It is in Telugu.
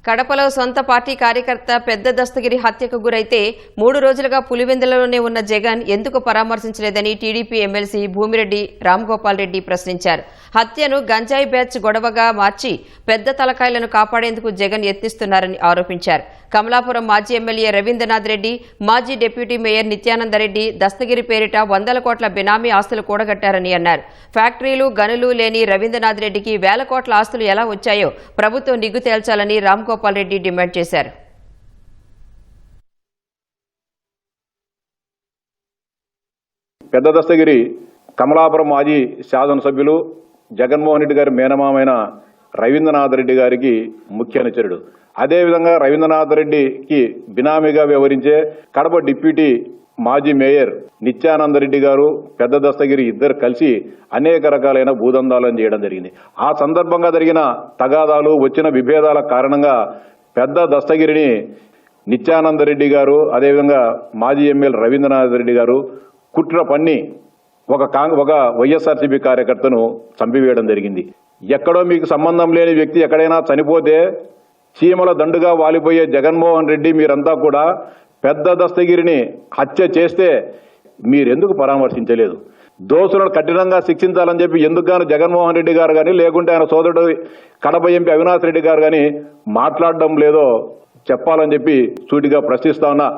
కడపలో సొంత పార్టీ కార్యకర్త పెద్ద దస్తగిరి హత్యకు గురైతే 3 రోజులుగా పులివెందులలోనే ఉన్న జగన్ ఎందుకు పరామర్శించలేదని టీడీపీ ఎమ్మెల్సీ భూమిరెడ్డి రామ్గోపాల్ రెడ్డి ప్రశ్నించారు. హత్యను గంజాయి బ్యాచ్ గొడవగా మార్చి పెద్ద తలకాయలను కాపాడేందుకు జగన్ యత్నిస్తున్నారని ఆరోపించారు. కమలాపురం మాజీ ఎమ్మెల్యే రవీంద్రనాథ్ రెడ్డి, మాజీ డిప్యూటీ మేయర్ నిత్యానందరెడ్డి దస్తగిరి పేరిట 100 కోట్ల బినామీ ఆస్తులు కూడగట్టారని అన్నారు. ఫ్యాక్టరీలు, గనులు లేని రవీంద్రనాథ్ రెడ్డికి 1000 కోట్ల ఆస్తులు ఎలా వచ్చాయో ప్రభుత్వం నిగ్గు తేల్చాలని రామ్గోపాల్ రెడ్డి డిమాండ్ చేశారు. పెద్ద దస్తగిరి కమలాపురం మాజీ శాసనసభ్యులు జగన్మోహన్ రెడ్డి గారి మేనమామైన రవీంద్రనాథ్ రెడ్డి గారికి ముఖ్య అనుచరుడు. అదేవిధంగా రవీంద్రనాథ్ రెడ్డికి బినామీగా వ్యవహరించే కడప డిప్యూటీ మాజీ మేయర్ నిత్యానందరెడ్డి గారు, పెద్ద దస్తగిరి ఇద్దరు కలిసి అనేక రకాలైన భూదందాలను చేయడం జరిగింది. ఆ సందర్భంగా జరిగిన తగాదాలు, వచ్చిన విభేదాల కారణంగా పెద్ద దస్తగిరిని నిత్యానందరెడ్డి గారు, అదేవిధంగా మాజీ ఎమ్మెల్యే రవీంద్రనాథ్ రెడ్డి గారు కుట్ర పన్ని ఒక వైఎస్ఆర్సీపీ కార్యకర్తను చంపివేయడం జరిగింది. ఎక్కడో మీకు సంబంధం లేని వ్యక్తి ఎక్కడైనా చనిపోతే చీమల దండుగా వాలిపోయే జగన్మోహన్ రెడ్డి మీరంతా కూడా పెద్ద దస్తగిరిని హత్య చేస్తే మీరెందుకు పరామర్శించలేదు? దోషులను కఠినంగా శిక్షించాలని చెప్పి ఎందుకు జగన్మోహన్ రెడ్డి గారు కానీ, లేకుంటే ఆయన సోదరుడు కడప ఎంపీ అవినాష్ రెడ్డి గారు కానీ మాట్లాడడం లేదో చెప్పాలని చెప్పి సూటిగా ప్రశ్నిస్తా ఉన్నా.